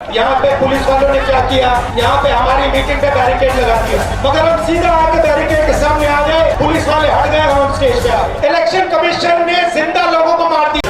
यहाँ पे पुलिस वालों ने क्या किया, यहाँ पे हमारी मीटिंग पे बैरिकेड लगा दिया, मगर हम सीधा आके बैरिकेड के सामने आ गए, पुलिस वाले हट गए, हम स्टेज पे आ गए। इलेक्शन कमीशन ने जिंदा लोगों को मार दिया।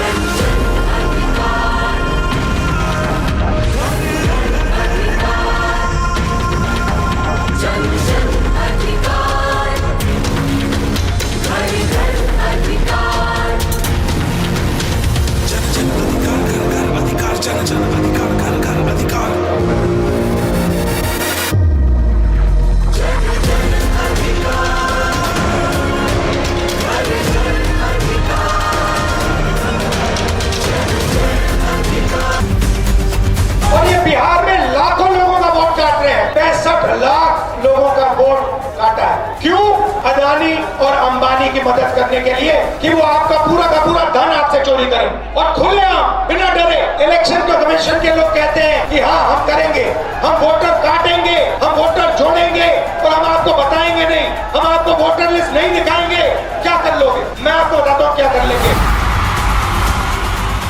और ये बिहार में लाखों लोगों का वोट काट रहे हैं, 65 लाख लोगों का वोट काटा है। क्यों? अदानी और अंबानी की मदद करने के लिए कि वो आपका पूरा का पूरा धन आपसे चोरी करें और खुलेआम बिना डरे। इलेक्शन कमीशन के लोग कहते हैं कि हाँ हम करेंगे, हम वोटर काटेंगे, हम वोटर जोड़ेंगे और हम आपको बताएंगे नहीं, हम आपको वोटर लिस्ट नहीं दिखाएंगे। क्या कर लोगे? मैं आपको बताता हूँ क्या कर लेंगे।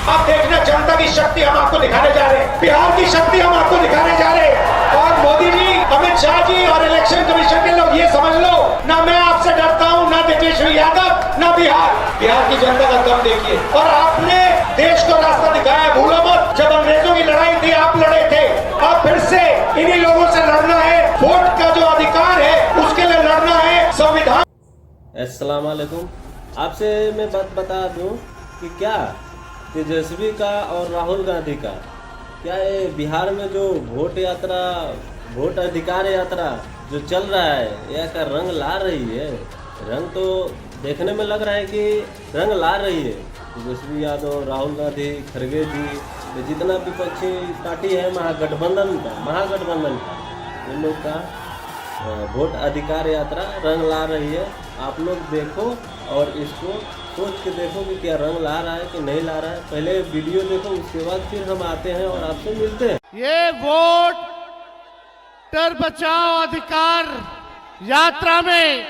आप देखना, जनता की शक्ति हम आपको दिखाने जा रहे हैं, बिहार की शक्ति हम आपको दिखाने जा रहे हैं। और मोदी जी, अमित शाह जी और इलेक्शन कमीशन के लोग ये समझ लो, ना मैं आपसे डरता हूँ, ना तेजस्वी यादव, ना बिहार की जनता का दम देखिए। और आपने देश को रास्ता दिखाया, भूलो मत। जब अंग्रेजों की लड़ाई थी आप लड़े थे, अब फिर से इन्हीं लोगों से लड़ना है। वोट का जो अधिकार है उसके लिए लड़ना है। संविधान। अस्सलाम वालेकुम। आपसे मैं बात बता दूं कि क्या तेजस्वी का और राहुल गांधी का क्या ये बिहार में जो वोट अधिकार यात्रा जो चल रहा है, यह का रंग ला रही है। रंग तो देखने में लग रहा है कि रंग ला रही है। तेजस्वी यादव, राहुल गांधी, खड़गे जी, ये जितना विपक्षी पार्टी है महागठबंधन का इन लोग का वोट अधिकार यात्रा रंग ला रही है। आप लोग देखो और इसको सोच के देखो कि क्या रंग ला रहा है कि नहीं ला रहा है। पहले वीडियो देखो, उसके बाद फिर हम आते हैं और आपसे मिलते हैं। ये वोटर बचाओ अधिकार यात्रा में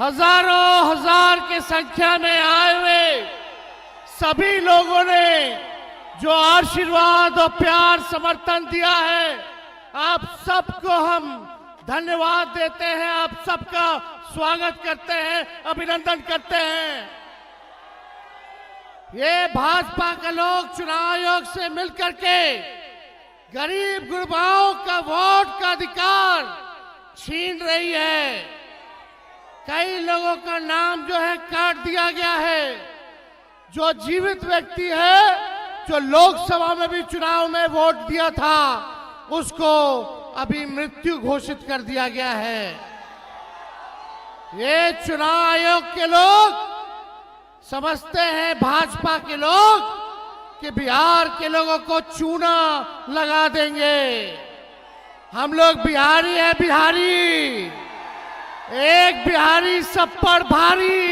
हजारों हजार की संख्या में आए हुए सभी लोगों ने जो आशीर्वाद और प्यार समर्थन दिया है, आप सबको हम धन्यवाद देते हैं, आप सबका स्वागत करते हैं, अभिनंदन करते हैं। ये भाजपा के लोग चुनाव आयोग से मिलकर के गरीब गुरबाओं का वोट का अधिकार छीन रही है। कई लोगों का नाम जो है काट दिया गया है। जो जीवित व्यक्ति है, जो लोकसभा में भी चुनाव में वोट दिया था, उसको अभी मृत्यु घोषित कर दिया गया है। ये चुनाव आयोग के लोग समझते हैं, भाजपा के लोग, कि बिहार के लोगों को चूना लगा देंगे। हम लोग बिहारी हैं, बिहारी, एक बिहारी सब पर भारी।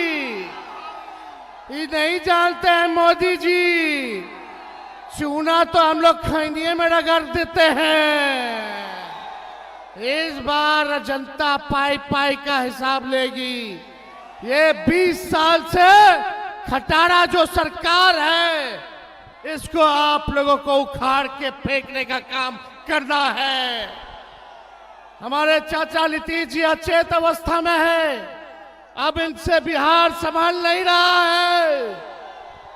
ये नहीं जानते हैं मोदी जी, चूना तो हम लोग खैनिये में रगड़ देते हैं। इस बार जनता पाई पाई का हिसाब लेगी। ये 20 साल से खटारा जो सरकार है, इसको आप लोगों को उखाड़ के फेंकने का काम करना है। हमारे चाचा नीतीश जी अचेत अवस्था में है, अब इनसे बिहार संभाल नहीं रहा है।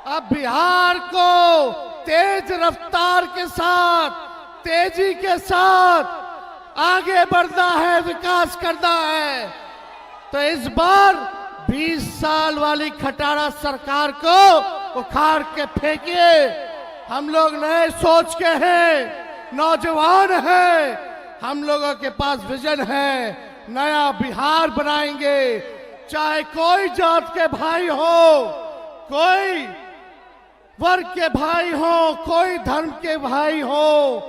अब बिहार को तेज रफ्तार के साथ, तेजी के साथ आगे बढ़ना है, विकास करना है। तो इस बार 20 साल वाली खटारा सरकार को उखाड़ के फेंकिए। हम लोग नए सोच के हैं, नौजवान हैं, हम लोगों के पास विजन है, नया बिहार बनाएंगे। चाहे कोई जात के भाई हो, कोई वर्ग के भाई हो, कोई धर्म के भाई हो,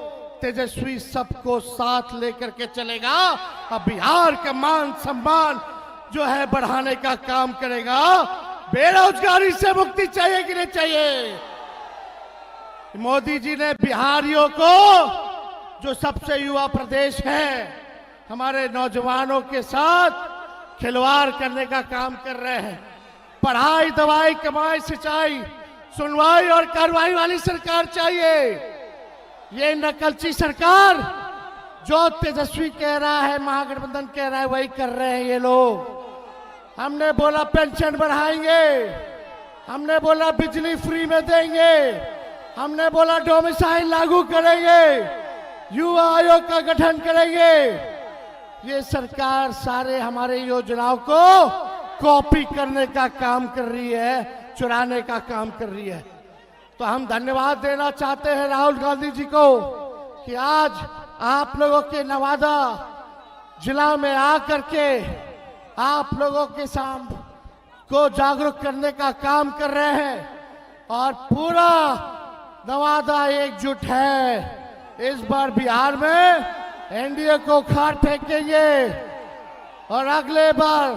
तेजस्वी सबको साथ लेकर के चलेगा और बिहार का मान सम्मान जो है बढ़ाने का काम करेगा। बेरोजगारी से मुक्ति चाहिए कि नहीं चाहिए? मोदी जी ने बिहारियों को, जो सबसे युवा प्रदेश है, हमारे नौजवानों के साथ खिलवाड़ करने का काम कर रहे हैं। पढ़ाई, दवाई, कमाई, सिंचाई, सुनवाई और कार्रवाई वाली सरकार चाहिए। ये नकलची सरकार जो तेजस्वी कह रहा है, महागठबंधन कह रहा है, वही कर रहे हैं ये लोग। हमने बोला पेंशन बढ़ाएंगे, हमने बोला बिजली फ्री में देंगे, हमने बोला डोमिसाइल लागू करेंगे, युवा आयोग का गठन करेंगे। ये सरकार सारे हमारे योजनाओं को कॉपी करने का काम कर रही है, चुराने का काम कर रही है। तो हम धन्यवाद देना चाहते हैं राहुल गांधी जी को कि आज आप लोगों के नवादा जिला में आकर के आप लोगों के सामने को जागरूक करने का काम कर रहे हैं और पूरा नवादा एकजुट है। इस बार बिहार में एनडीए को उखाड़ फेंकेंगे और अगले बार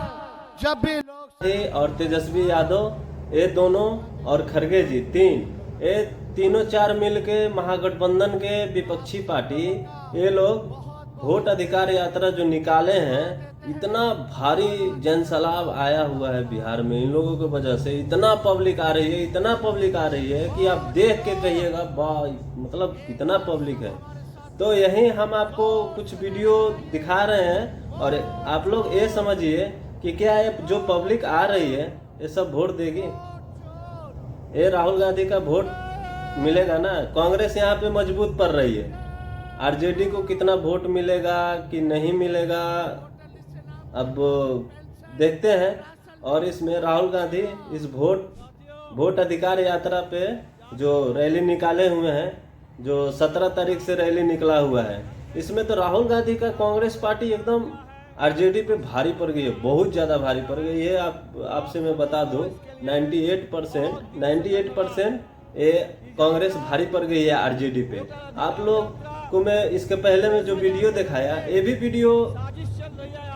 जब भी लोग और तेजस्वी यादव ये दोनों और खरगे जी ये तीनों चार मिल के महागठबंधन के विपक्षी पार्टी ये लोग वोट अधिकार यात्रा जो निकाले हैं, इतना भारी जनसैलाब आया हुआ है बिहार में इन लोगों की वजह से। इतना पब्लिक आ रही है, इतना पब्लिक आ रही है कि आप देख के कहिएगा वाह, मतलब इतना पब्लिक है। तो यही हम आपको कुछ वीडियो दिखा रहे हैं और आप लोग ये समझिए कि क्या ये जो पब्लिक आ रही है ये सब वोट देगी? ये राहुल गांधी का वोट मिलेगा ना? कांग्रेस यहाँ पे मजबूत पड़ रही है, आरजेडी को कितना वोट मिलेगा कि नहीं मिलेगा अब देखते हैं। और इसमें राहुल गांधी इस वोट अधिकार यात्रा पे जो रैली निकाले हुए हैं, जो 17 तारीख से रैली निकला हुआ है, इसमें तो राहुल गांधी का कांग्रेस पार्टी एकदम आरजेडी पे भारी पड़ गई है, बहुत ज़्यादा भारी पड़ गई है। आपसे मैं बता दूं 98% ये कांग्रेस भारी पड़ गई है आरजेडी पे। आप लोग को मैं इसके पहले में जो वीडियो दिखाया, ये भी वीडियो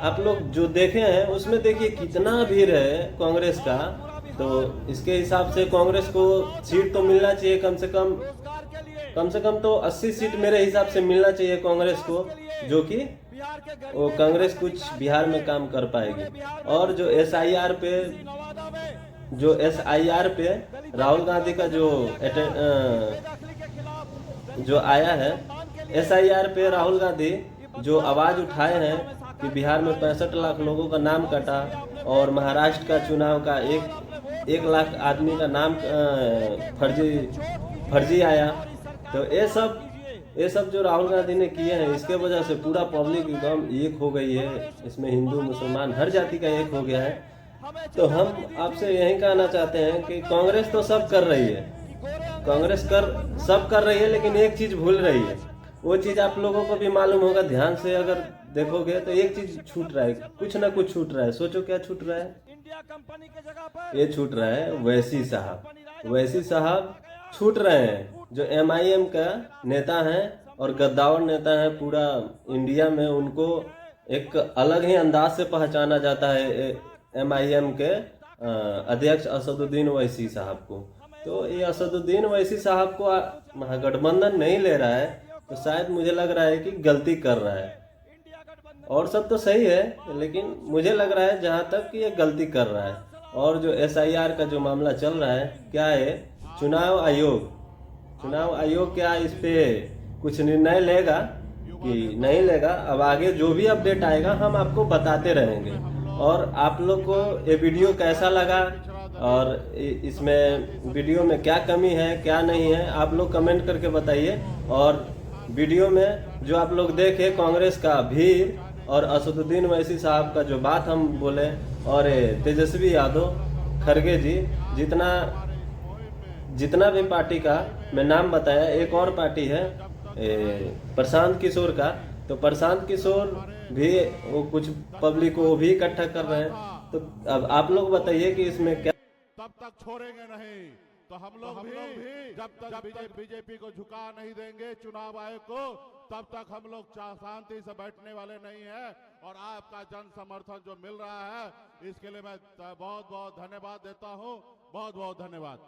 आप लोग जो देखे हैं उसमें देखिए कितना भीड़ है कांग्रेस का। तो इसके हिसाब से कांग्रेस को सीट तो मिलना चाहिए, कम से कम तो 80 सीट मेरे हिसाब से मिलना चाहिए कांग्रेस को, जो कि वो कांग्रेस कुछ बिहार में काम कर पाएगी। और जो एसआईआर पे राहुल गांधी का जो आया है, एसआईआर पे राहुल गांधी जो आवाज उठाए हैं कि बिहार में 65 लाख लोगों का नाम कटा और महाराष्ट्र का चुनाव का 1 लाख आदमी का नाम फर्जी आया। तो ये सब जो राहुल गांधी ने किए हैं, इसके वजह से पूरा पब्लिक एकदम एक हो गई है। इसमें हिंदू मुसलमान हर जाति का एक हो गया है। तो हम आपसे यही कहना चाहते हैं कि कांग्रेस तो सब कर रही है, सब कर रही है, लेकिन एक चीज भूल रही है। वो चीज आप लोगों को भी मालूम होगा, ध्यान से अगर देखोगे तो एक चीज छूट रहा है, कुछ ना कुछ छूट रहा है। सोचो क्या छूट रहा है? ये छूट रहा है वैसी साहब छूट रहे हैं, जो MIM का नेता हैं और गद्दावर नेता हैं पूरा इंडिया में। उनको एक अलग ही अंदाज से पहचाना जाता है MIM के अध्यक्ष असदुद्दीन ओवैसी साहब को। तो ये असदुद्दीन ओवैसी साहब को महागठबंधन नहीं ले रहा है, तो शायद मुझे लग रहा है कि गलती कर रहा है। और सब तो सही है, लेकिन मुझे लग रहा है जहाँ तक कि ये गलती कर रहा है। और जो SIR का जो मामला चल रहा है, क्या है, चुनाव आयोग क्या इस पे कुछ निर्णय लेगा कि नहीं लेगा? अब आगे जो भी अपडेट आएगा हम आपको बताते रहेंगे। और आप लोग को ये वीडियो कैसा लगा और इसमें वीडियो में क्या कमी है क्या नहीं है, आप लोग कमेंट करके बताइए। और वीडियो में जो आप लोग देखे कांग्रेस का भीड़ और असदुद्दीन ओवैसी साहब का जो बात हम बोले, और तेजस्वी यादव खरगे जी, जितना भी पार्टी का मैं नाम बताया, एक और पार्टी है प्रशांत किशोर का, तो प्रशांत किशोर भी वो कुछ पब्लिक को भी इकट्ठा कर रहे हैं। तो अब आप लोग बताइए कि इसमें क्या। तब तक छोड़ेंगे नहीं, तो हम लोग भी जब तक बीजेपी को झुका नहीं देंगे, चुनाव आयोग को, तब तक हम लोग शांति से बैठने वाले नहीं है। और आपका जन समर्थन जो मिल रहा है, इसके लिए मैं बहुत बहुत धन्यवाद देता हूँ। बहुत बहुत धन्यवाद।